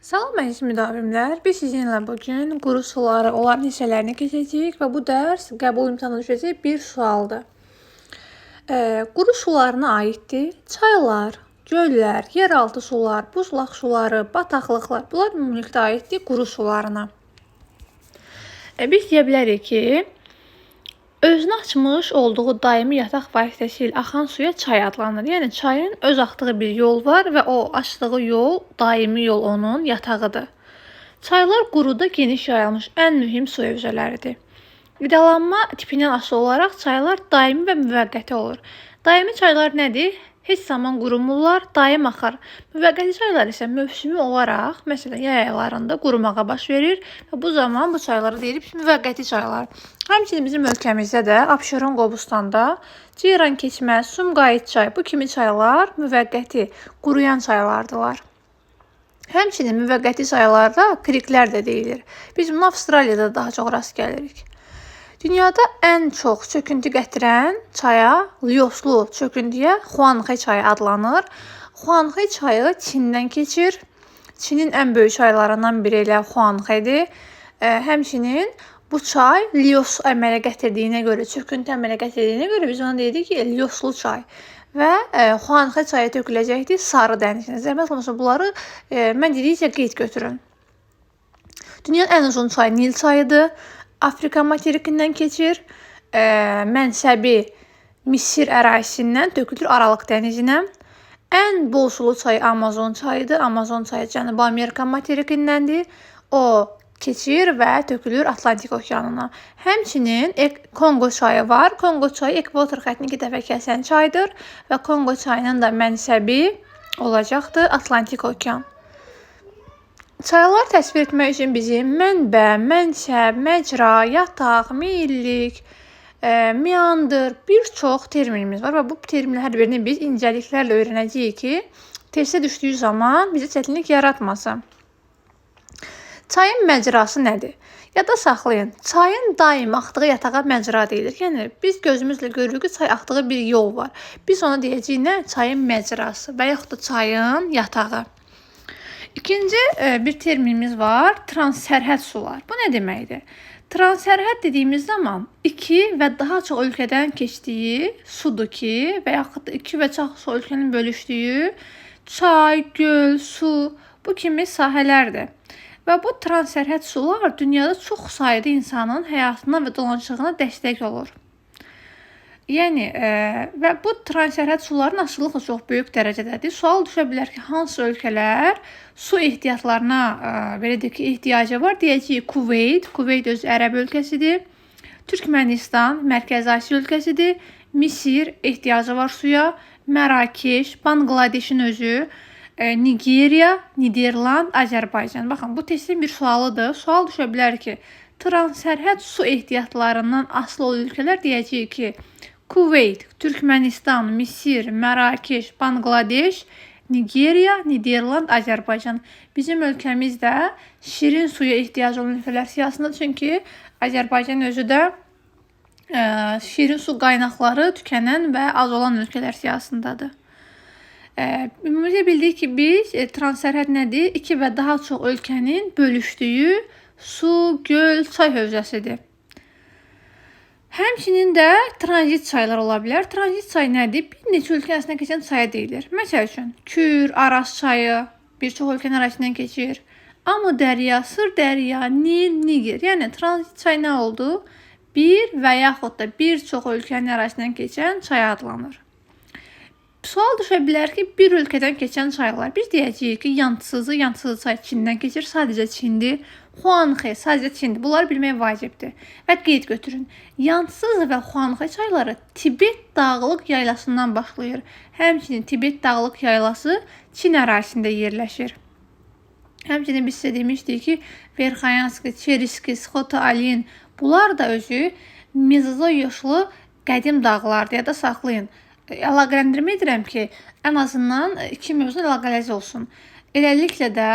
Salam əziz müdavimlər, biz sizinlə bugün quru suları, onların hissələrini keçəcəyik və bu dərs qəbul imtahanına düşəcək bir sualdır. Quru sularına aiddir. Çaylar, göllər, yeraltı sular, buzlaq suları, bataqlıqlar, bunlar ümumilikdə aiddir quru sularına. Biz deyə bilərik ki, özünü açmış olduğu daimi yataq vasitəsilə axan suya çay adlanır. Yəni çayın öz axdığı bir yol var və o açdığı yol, daimi yol onun yatağıdır. Çaylar quruda geniş yayılmış ən mühüm su hövzələridir. Qidalanma tipindən asılı olaraq çaylar daimi və müvəqqəti olur. Daimi çaylar nədir? Heç zaman qurumurlar, daim axar. Müvəqqəti çaylar isə mövsümi olaraq, məsələn, yay aylarında qurumağa baş verir və bu zaman bu çaylara deyirik müvəqqəti çaylar. Həmçinin bizim ölkəmizdə də Abşeron, Qobustanda Ceyran keçməz, Sumqayıt çay bu kimi çaylar müvəqqəti, quruyan çaylardılar. Həmçinin müvəqqəti çaylarda kriklər də deyilir. Biz bunu Avstraliyada daha çox rast gəlirik. Dünyada ən çox çöküntü gətirən çaya, Lioslu çöküntüyə Xuanxe çayı adlanır. Xuanxe çayı Çindən keçir. Çinin ən böyük çaylarından biri elə Xuanxedir. Həmçinin bu çay Lios əmələ gətirdiyinə görə, çöküntü əmələ gətirdiyinə görə biz ona deyirik ki, Lioslu çay. Və Xuanxe çayı töküləcəkdir Sarı dənizinə. Zəhmət olmasa bunları mən dedikcə qeyd götürün. Dünyanın ən uzun çayı Nil çayıdır. Afrika materikindən keçir. Mənsəbi Misir ərazisindən tökülür Aralıq dənizinə. Ən bol sulu çayı Amazon çayıdır. Amazon çayı Cənubi Amerika materikindəndir. O keçir və tökülür Atlantik okeanına. Həmçinin Kongo çayı var. Kongo çayı ekvator xəttini 2 dəfə kəsən çaydır və Kongo çayının da mənsəbi olacaqdır Atlantik okean. Çaylar təsvir etmək üçün bizim mənbə, mənsəb, məcra, yataq, meyillik, meandr bir çox terminimiz var və bu terminlər hər birini biz incəliklərlə öyrənəcəyik ki, testə düşdüyü zaman bizə çətinlik yaratmasın. Çayın məcrası nədir? Yada saxlayın, çayın daim axdığı yatağa məcra deyilir. Yəni, biz gözümüzlə görürük ki, çay axdığı bir yol var. Biz ona deyəcəyik nə? Çayın məcrası və yaxud da çayın yatağı. İkinci bir terminimiz var, transsərhəd sular. Bu nə deməkdir? Transsərhəd dediyimiz zaman iki və daha çox ölkədən keçdiyi sudur ki, və yaxud da iki və çox ölkənin bölüşdüyü çay, göl, su bu kimi sahələrdir. Və bu transsərhəd sular dünyada çox sayda insanın həyatına və dolanışığına dəstək olur. Yəni, və bu transsərhəd suların aşırılığı çox böyük dərəcədədir. Sual düşə bilər ki, hansı ölkələr su ehtiyatlarına, belə deyək ki, ehtiyacı var? Deyəcəyik Kuveyt, Kuveyt öz ərəb ölkəsidir. Türkmənistan, Mərkəzi Asiya ölkəsidir. Misir ehtiyacı var suya. Mərakeş, Banqladeşin özü, Nigeriya, Niderland, Azərbaycan. Baxın, bu testin bir sualıdır. Sual düşə bilər ki, transsərhəd su ehtiyatlarından asılı olan ölkələr deyəcəyik ki, Kuveyt, Türkmənistan, Misir, Mərakeş, Banqladeş, Nigeriya, Niderland, Azərbaycan. Bizim ölkəmizdə şirin suya ehtiyacı olan ölkələr siyahısında, çünki Azərbaycan özü də şirin su qaynaqları tükənən və az olan ölkələr siyahısındadır. Ümumiyyətlə bildik ki, biz transsərhəd nədir? İki və daha çox ölkənin bölüşdüyü su, göl, çay hövzəsidir. Həmçinin də tranzit çaylar ola bilər. Tranzit çay nədir? Bir neçə ölkə arasından keçən çaya deyilir. Məsəl üçün, Kür, Araz çayı bir çox ölkənin arasından keçir. Amur dərya, Sır dərya, Nil, Niger. Yəni, tranzit çay nə oldu? Bir və yaxud da bir çox ölkənin arasından keçən çaya adlanır. Sual düşə bilər ki, bir ölkədən keçən çaylar. Biz deyəcəyik ki, yantısızı çay Çindən keçir, sadəcə Çindir. Xuanxe, sadəcə Çindir. Bunları bilmək vacibdir. Və qeyd götürün. Yantısız və Xuanxe çayları Tibet dağlıq yaylasından başlayır. Həmçinin Tibet dağlıq yaylası Çin ərazisində yerləşir. Həmçinin biz sizə demişdik ki, Verxayanski, Çeriski, Sxota-Alin bunlar da özü mezozoyoşlu qədim dağlardır. Ya da saxlayın. Əlaqələndirmə edirəm ki, ən azından iki mövzu əlaqələzi olsun. Eləliklə də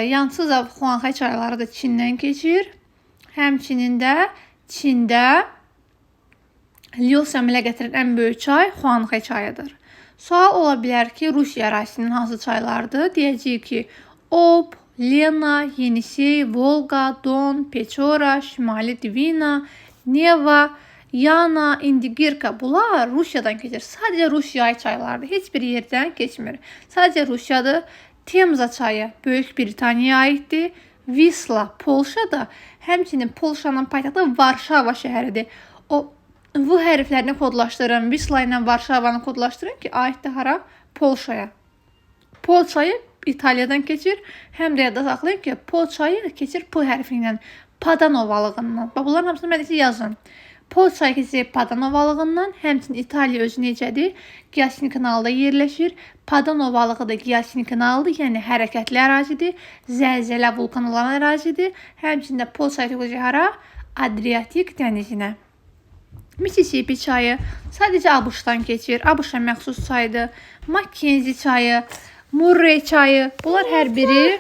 Yansız və Xuanxe çayları da Çindən keçir. Həmçinin də Çində Lios əmələ gətirən ən böyük çay Xuanxe çayıdır. Sual ola bilər ki, Rusiya ərazisinin hansı çaylardır? Deyəcəyik ki, Ob, Lena, Yenisey, Volga, Don, Pechora, Şimali Dvina, Neva, Yana, Indigirka. Bunlar Rusiyadan keçir. Sadəcə Rusiya çaylardır. Heç bir yerdən keçmir. Sadəcə Rusiyadır. Temza çayı Böyük Britaniyaya aiddir. Visla Polşada. Həmçinin Polşanın paytaxtı Varşava şəhəridir. O V hərflərini kodlaşdırın. Visla ilə Varşavanı kodlaşdırın ki, aiddir hara? Polşaya. Po çayı İtaliyadan keçir. Həm də yadda saxlayın ki, Po çayı keçir P hərfi ilə. Padan ovalığından. Bax, bunların hamısını mənə yazın. Po çayı keçir Padan ovalığından. Həmçinin İtaliya özü necədir? Giasini kanalda yerləşir. Padan ovalığı da Giasini kanalıdır. Yəni hərəkətli ərazidir. Zəlzələ, vulkan olan ərazidir. Həmçinin də Po çayı töküləcək hara? Adriatik dənizinə. Mississippi çayı sadəcə ABŞ-dan keçir. ABŞ-a məxsus çaydır. Mackenzie çayı, Murray çayı. Bunlar hər biri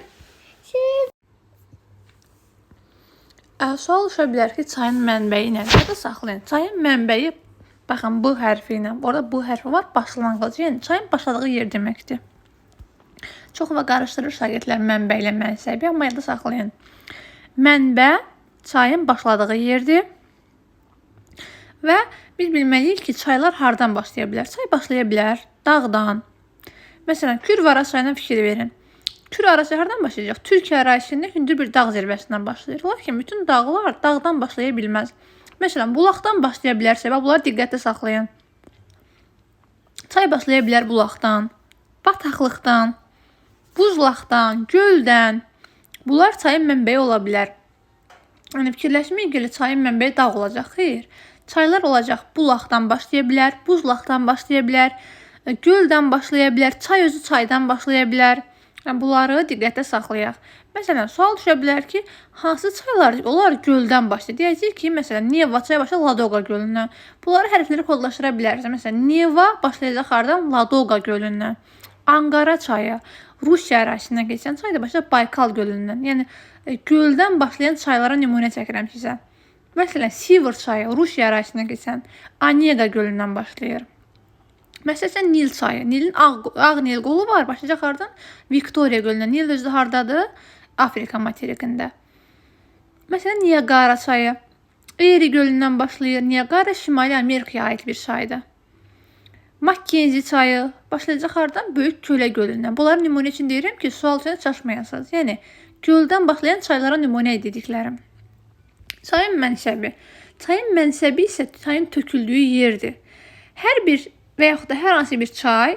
sual düşə bilər ki, çayın mənbəyi nədir? Da saxlayın. Çayın mənbəyi, baxın, bu hərfi ilə. Orada bu hərfi var, başlanğıc. Yəni çayın başladığı yer deməkdir. Çox vaxt qarışdırır şagirdlər mənbə ilə mənsəbi, amma yadda saxlayın. Mənbə çayın başladığı yerdir. Və biz bilməliyik ki, çaylar hardan başlaya bilər? Çay başlaya bilər dağdan. Məsələn, Kür-Varaz çayına fikir verin. Kür-Varaz hardan başlayacaq? Türkiyə ərazisində hündür bir dağ zirvəsindən başlayır. Lakin bütün dağlar dağdan başlaya bilməz. Məsələn, bulaqdan başlaya bilərsə, bunları diqqətlə saxlayın. Çay başlaya bilər bulaqdan, bataqlıqdan, buzlaqdan, göldən. Bunlar çayın mənbəyi ola bilər. Yəni fikirləşməyin ki, çayın mənbəyi dağ olacaq. Xeyr. Çaylar olacaq. Bulaqdan başlaya bilər, buzlaqdan başlaya bilər, göldən başlaya bilər, çay özü çaydan başlaya bilər. Yəni, bunları diqqətlə saxlayaq. Məsələn, sual düşə bilər ki, hansı çaylar onlar göldən başlayır? Deyəcək ki, məsələn, Neva çayı başlayır Ladoqa gölündən. Bunları hərfləri kodlaşdıra bilərsiniz. Məsələn, Neva başlayacaq hardan? Ladoqa gölündən. Ankara çayı Rusiya ərazisindən keçən çay da başlayır Baykal gölündən. Yəni, göldən başlayan çaylara nümunə çəkirəm sizə. Məsələn, Sivir çayı Rusiya ərazisindən keçən Onega gölündən başlayır. Məsələn, Nil çayı. Nilin Ağ Nil qolu var. Başlayacaq hardan? Viktoriya gölündən. Nil özü hardadır? Afrika materikində. Məsələn, Niagara çayı Erie gölündən başlayır. Niagara Şimali Amerikaya aid bir çaydır. Mackenzie çayı başlayacaq hardan? Böyük Kölə gölündən. Bunları nümunə üçün deyirəm ki, sual üçün çaşmayasınız. Yəni, göldən başlayan çaylara nümunə dediklərim. Çayın mənsəbi. Çayın mənsəbi isə çayın töküldüyü yerdir. Hər bir və yaxud da hər hansı bir çay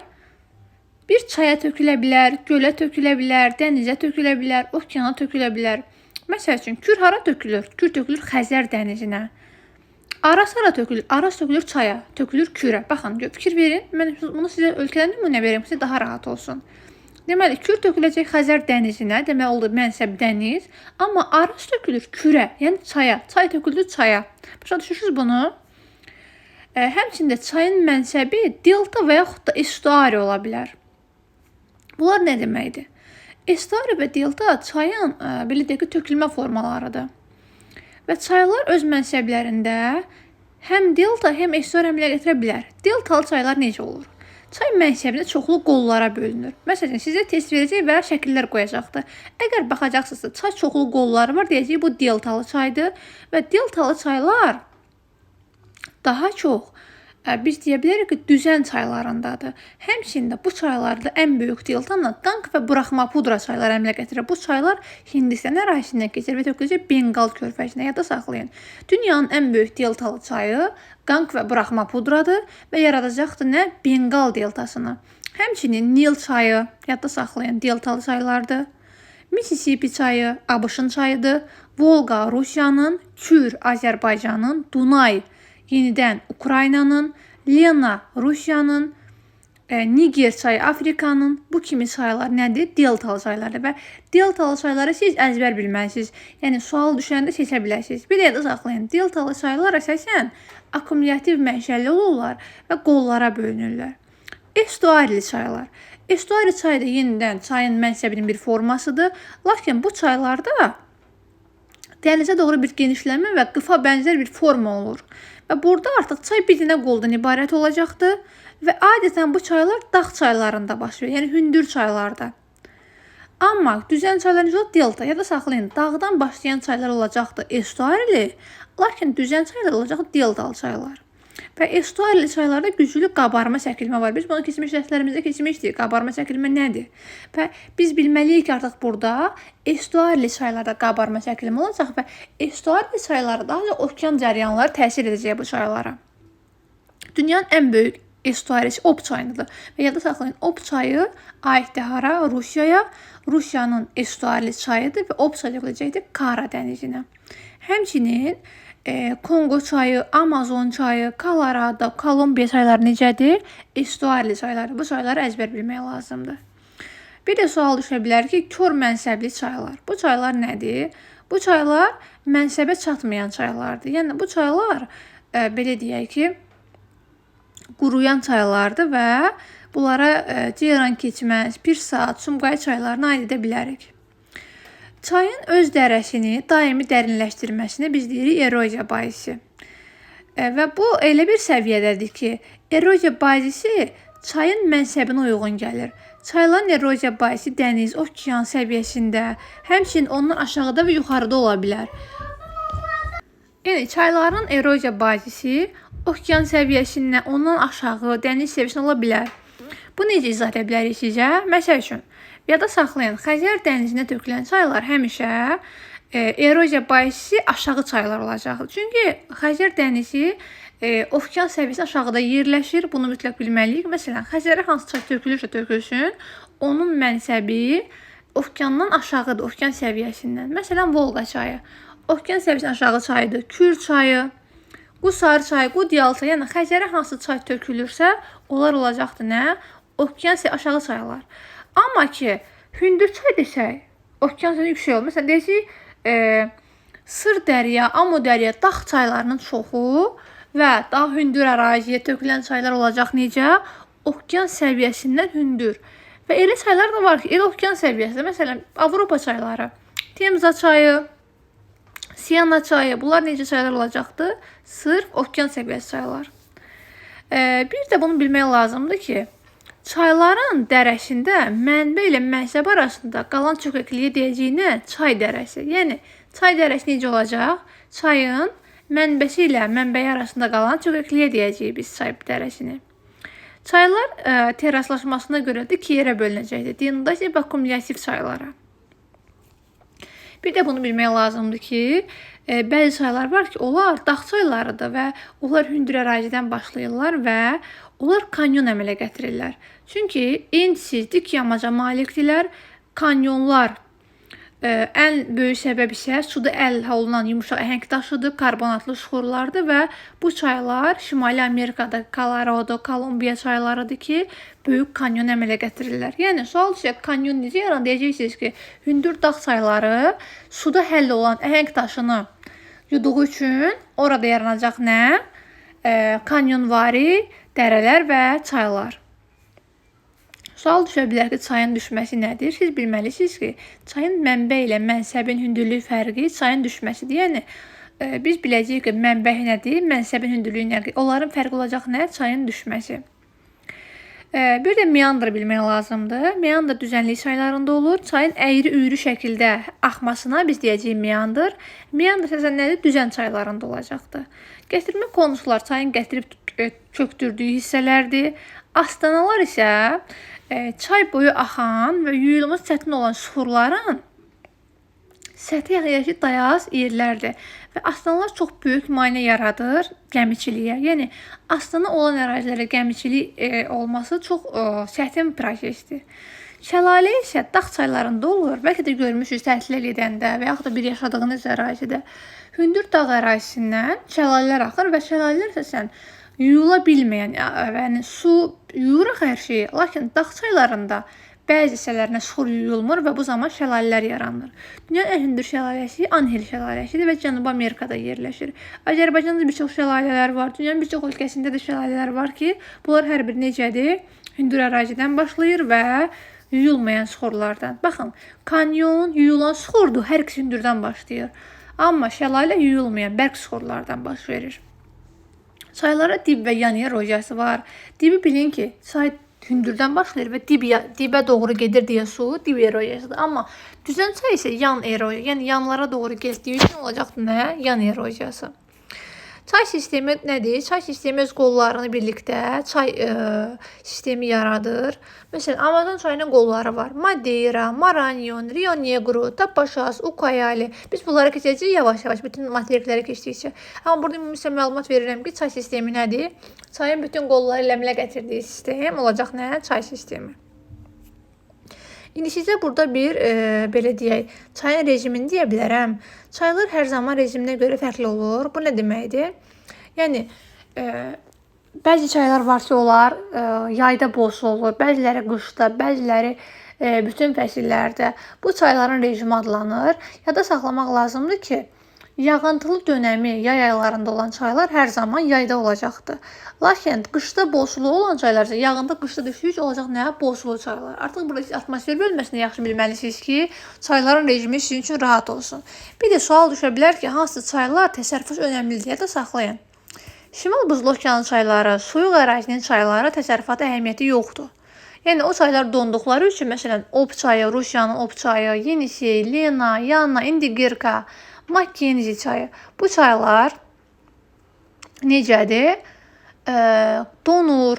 bir çaya tökülə bilər, gölə tökülə bilər, dənizə tökülə bilər, okeana tökülə bilər. Məsəl üçün, Kür hara tökülür? Kür tökülür Xəzər dənizinə. Aras hara tökülür? Aras tökülür çaya, tökülür Kürə. Baxın, fikir verin. Mən bunu sizə ölkədən nümunə verim, sizə daha rahat olsun. Deməli, Kür töküləcək Xəzər dənizinə, demək olur mənsəb dəniz. Amma Aras tökülür Kürə, yəni çaya. Çay tökülür çaya. Başa düşürsünüz bunu? Həmçində çayın mənsəbi delta və yaxud da estuari ola bilər. Bunlar nə deməkdir? Estuari və delta çayın belə deyək ki, tökülmə formalarıdır. Və çaylar öz mənsəblərində həm delta, həm estuari əmələ gətirə bilər. Deltalı çaylar necə olur? Çay mənsəbində çoxlu qollara bölünür. Məsələn, sizə test verəcək və şəkillər qoyacaqdır. Əgər baxacaqsınızsa, çay çoxlu qolları var, deyəcək bu deltalı çaydır. Və deltalı çaylar daha çox biz deyə bilərik ki, düzən çaylarındadır. Həmçində bu çaylarda ən böyük deltanla Dank və Brahmapudra çayları əmələ gətirir. Bu çaylar Hindistan ərazisindən keçir və töküləcək Bengal körfəzinə. Yadda saxlayın. Dünyanın ən böyük deltalı çayı Dank və Brahmapudradır və yaradacaqdır nə? Bengal deltasını. Həmçinin Nil çayı, yadda saxlayın, deltalı çaylardır. Mississippi çayı ABŞ-ın çayıdır. Volga Rusiyanın, Kür Azərbaycanın, Dunay yenidən Ukraynanın, Lena Rusiyanın, Niger çayı Afrikanın, bu kimi çaylar nədir? Deltalı çaylardır və deltalı çayları siz əzbər bilməlisiniz. Yəni, sual düşəndə seçə bilərsiniz. Bir də saxlayın, deltalı çaylar əsasən akkumulyativ mənşəli olurlar və qollara bölünürlər. Estuarili çaylar. Estuari çayı da yenidən çayın mənsəbinin bir formasıdır. Lakin bu çaylarda dənizə doğru bir genişlənmə və qıfa bənzər bir forma olur. Və burada artıq çay bir dənə qoldan ibarət olacaqdır və adətən bu çaylar dağ çaylarında baş verir, yəni hündür çaylarda. Amma düzən çaylar necə olur? Delta. Ya da saxlayın, dağdan başlayan çaylar olacaqdı estuarili, lakin düzən çaylar olacaq deltalı çaylar. Və estuarili çaylarda güclü qabarma çəkilmə var. Biz bunu keçmiş dərslərimizdə keçmişdik. Qabarma çəkilmə nədir? Və biz bilməliyik ki, artıq burada estuarili çaylarda qabarma çəkilmə olacaq və estuarili çaylarda daha çox okean cəryanları təsir edəcək bu çaylara. Dünyanın ən böyük estuarisi Ob çayıdır. Və yada saxlayın, Ob çayı aiddir hara? Rusiyaya. Rusiyanın estuarili çayıdır və Ob çayı olacaqdır Kara dənizinə. Həmçinin Kongo çayı, Amazon çayı, Colorado, Kolumbiya çayları necədir? Estuarili çaylar. Bu çayları əzbər bilmək lazımdır. Bir də sual düşə bilər ki, kör mənsəbli çaylar. Bu çaylar nədir? Bu çaylar mənsəbə çatmayan çaylardır. Yəni bu çaylar belə deyək ki, quruyan çaylardır və bunlara ceyran keçməz, Pir saat, Sumqayıt çaylarına aid edə bilərik. Çayın öz dərəsini daimi dərinləşdirməsinə biz deyirik erosiya baisi. Və bu elə bir səviyyədədir ki, erosiya baisi çayın mənsəbinə uyğun gəlir. Çayların erosiya baisi dəniz, okean səviyyəsində, həmçinin ondan aşağıda və yuxarıda ola bilər. Yəni çayların erosiya baisi okean səviyyəsindən ondan aşağı, dəniz səviyyəsində ola bilər. Bu necə izah edə bilərik sizə? Məsəl üçün, yada saxlayın, Xəzər dənizinə tökülən çaylar həmişə erosiya baisi aşağı çaylar olacaq. Çünki Xəzər dənizi okean səviyyəsi aşağıda yerləşir. Bunu mütləq bilməliyik. Məsələn, Xəzərə hansı çay tökülürsə tökülsün, onun mənsəbi okeandan aşağıdır, okean səviyyəsindən. Məsələn, Volqa çayı okean səviyyəsindən aşağı çaydır. Kür çayı, Qusar çayı, Qudyal çayı, yəni Xəzərə hansı çay tökülürsə, onlar olacaqdır nə? Okean səviyyəsindən aşağı çaylar. Amma ki, hündür çay desək, okean səviyyəsi yüksək olur. Məsələn, desək, Sır dərya, Amu dərya, dağ çaylarının çoxu və daha hündür əraziyə tökülən çaylar olacaq necə? Okean səviyyəsindən hündür. Və elə çaylar da var ki, elə okean səviyyəsində, məsələn, Avropa çayları, Temza çayı, Siyana çayı, bunlar necə çaylar olacaqdır? Sırf okean səviyyəsi çaylar. Bir də bunu bilmək lazımdır ki, çayların dərəsində mənbə ilə mənsəb arasında qalan çökəkliyə deyəcəyinə çay dərəsi. Yəni, çay dərəsi necə olacaq? Çayın mənbəsi ilə mənbəyi arasında qalan çökəkliyə deyəcəyik biz çay dərəsini. Çaylar teraslaşmasına görə də iki yerə bölünəcəkdir. Denudasiya və akkumulyativ çaylara. Bir də bunu bilmək lazımdır ki, bəzi çaylar var ki, onlar dağ çaylarıdır və onlar hündür ərazidən başlayırlar və onlar kanyon əmələ gətirirlər. Çünki ensiz, dik yamaca malikdirlər. Kanyonlar ən böyük səbəb isə suda əl olunan yumuşaq əhəng daşıdır, karbonatlı suxurlardır və bu çaylar Şimali Amerikada, Colorado, Kolumbiya çaylarıdır ki, böyük kanyon əmələ gətirirlər. Yəni, sual düşək, kanyon necə yaranır? Deyəcəksiniz ki, hündür dağ çayları suda həll olan əhəng daşını yuduğu üçün orada yaranacaq nə? Kanyonvari dərələr və çaylar. Sual düşə bilər ki, çayın düşməsi nədir? Siz bilməlisiniz ki, çayın mənbə ilə mənsəbin hündürlüyü fərqi çayın düşməsidir. Yəni, biz biləcəyik ki, mənbə nədir, mənsəbin hündürlüyü nədir? Onların fərqi olacaq nə? Çayın düşməsi. Bir də meandr bilmək lazımdır. Meandr düzənlik çaylarında olur. Çayın əyri-üyrü şəkildə axmasına biz deyəcəyik meandr. Meandr səsən nədir? Düzən çaylarında olacaqdır. Gətirmə konusular çayın gətirib çöktürdüyü hissələrdir. Astanalar isə çay boyu axan və yuyulması çətin olan suxurların səthi yaxşı dayaz yerlərdir. Və astanalar çox böyük maneə yaradır gəmiçiliyə. Yəni, astana olan ərazilərdə gəmiçilik olması çox çətin prosesdir. Şəlalə isə dağ çaylarında olur. Bəlkə də görmüşsünüz təhsilə gedəndə və yaxud da bir yaşadığınız ərazidə. Hündür dağ ərazisindən şəlalələr axır və şəlalələr əsasən yuyula bilməyən, yəni su yuyuruq hər şeyi, lakin dağ çaylarında bəzi hissələrinə suxur yuyulmur və bu zaman şəlalələr yaranır. Dünyanın ən hündür şəlaləsi Anhel şəlaləsidir və Cənubi Amerikada yerləşir. Azərbaycanda bir çox şəlalələr var, dünyanın bir çox ölkəsində də şəlalələr var ki, bunlar hər biri necədir? Hündür ərazidən başlayır və yuyulmayan suxurlardan. Baxın, kanyon yuyulan suxurdur, hər ikisi hündürdən başlayır. Amma şəlalə yuyulmayan bərk suxurlardan baş verir. Çaylara dib və yan eroziyası var. Dibi bilin ki, çay hündürdən başlayır və dibə doğru gedir deyə su dib eroziyasıdır. Amma düzən çay isə yan eroziyası, yəni yanlara doğru getdiyi üçün olacaqdır nə? Yan eroziyası. Çay sistemi nədir? Çay sistemi öz qollarını birlikdə çay sistemi yaradır. Məsələn, Amazon çayının qolları var. Madeira, Maranhão, Rio Negro, Tapajós, Ucayali. Biz bunları keçəcəyik yavaş-yavaş bütün materikləri keçdikcə. Amma burada ümumi məlumat verirəm ki, çay sistemi nədir? Çayın bütün qolları ilə əmələ gətirdiyi sistem olacaq nə? Çay sistemi. İndi sizə burada bir belə deyək, çayın rejimini deyə bilərəm. Çaylar hər zaman rejiminə görə fərqli olur. Bu nə deməkdir? Yəni bəzi çaylar var ki, onlar yayda bol olur, bəziləri qışda, bəziləri bütün fəsillərdə. Bu çayların rejimi adlanır. Yada saxlamaq lazımdır ki, yağıntılı dönəmi yay aylarında olan çaylar hər zaman yayda olacaqdır. Lakin qışda bol sulu olan çaylar isə yağıntı qışda düşdükcə olacaq nə? Bol sulu çaylar. Artıq burada atmosfer bölməsini yaxşı bilməlisiniz ki, çayların rejimi sizin üçün rahat olsun. Bir də sual düşə bilər ki, hansı çaylar təsərrüfat önəmlidir deyə də saxlayın. Şimal Buzlu Okeanı çayları, soyuq ərazinin çayları təsərrüfata əhəmiyyəti yoxdur. Yəni o çaylar donduqları üçün, məsələn, Ob çayı, Rusiyanın Ob çayı, Yenisey, Lena, Yana, Indigirka, Makkenzi çayı. Bu çaylar necədir? Donur,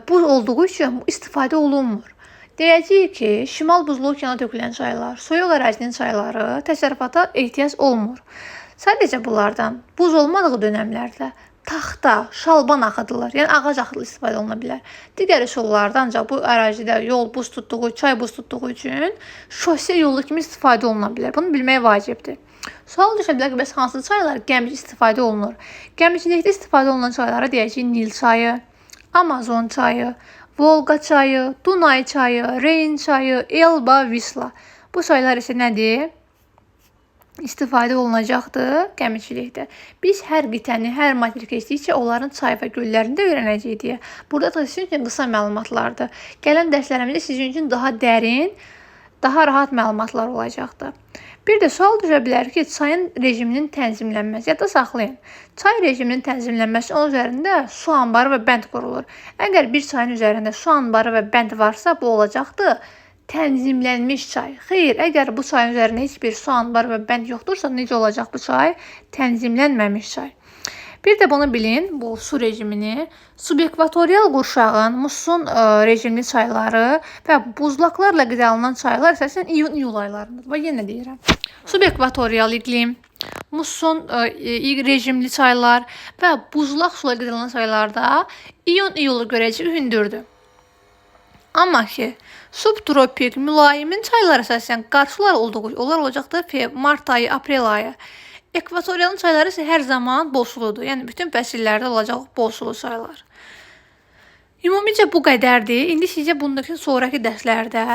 buz olduğu üçün istifadə olunmur. Deyəcəyik ki, Şimal Buzlu Okeana tökülən çaylar, soyuq ərazinin çayları təsərrüfata ehtiyac olmur. Sadəcə bunlardan buz olmadığı dönəmlərdə taxta, şalban axıdılır. Yəni ağac axıdılır, istifadə oluna bilər. Digər üsullarda ancaq bu ərazidə yol buz tutduğu, çay buz tutduğu üçün şose yolu kimi istifadə oluna bilər. Bunu bilmək vacibdir. Sual düşə bilər ki, bəs hansı çaylar gəmici istifadə olunur? Gəmicilikdə istifadə olunan çaylara deyəcəyik Nil çayı, Amazon çayı, Volqa çayı, Dunay çayı, Reyn çayı, Elba, Visla. Bu çaylar isə nədir? İstifadə olunacaqdır gəmicilikdə. Biz hər qitəni, hər materik keçdikcə onların çay və göllərini də öyrənəcəyik deyə. Burada da sizin üçün qısa məlumatlardır. Gələn dərslərimizdə sizin üçün daha dərin, daha rahat məlumatlar olacaqdır. Bir də sual düşə bilər ki, çayın rejiminin tənzimlənməsi, ya da saxlayın. Çay rejiminin tənzimlənməsi onun üzərində su anbarı və bənd qurulur. Əgər bir çayın üzərində su anbarı və bənd varsa, bu olacaqdır tənzimlənmiş çay. Xeyr, əgər bu çayın üzərində heç bir su anbarı və bənd yoxdursa, necə olacaq bu çay? Tənzimlənməmiş çay. Bir də bunu bilin, bu su rejimini. Subekvatorial qurşağın, muson rejimli çayları və buzlaqlarla qidalanan çaylar əsasən iyun-iyul aylarındadır. Və yenə deyirəm. Subekvatorial iqlim, muson rejimli çaylar və buzlaq sula qidalanan çaylarda iyun-iyulu görəcək hündürdür. Amma ki, subtropik, mülayimin çaylar əsasən qarşılar onlar olacaqdır mart ayı, aprel ayı. Ekvatorialın çayları isə hər zaman bol suludur. Yəni bütün fəsillərdə olacaq bol sulu çaylar. Ümumicə bu qədərdir. İndi sizə bundakı sonraki dərslərdə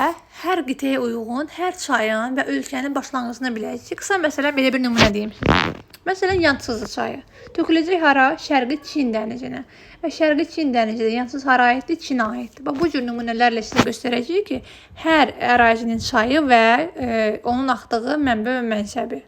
hər qitəyə uyğun, hər çayın və ölkənin başlanğıcını biləcəyik. Qısa məsələn belə bir nümunə deyim sizə. Məsələn, Yansızı çayı. Töküləcək hara? Şərqi Çin dənizinə. Və Şərqi Çin dənizi də Yansız hara aiddir? Çinə aiddir. Bax bu cür nümunələrlə sizə göstərəcəyik ki, hər ərazinin çayı və onun axdığı mənbə və mənsəbi.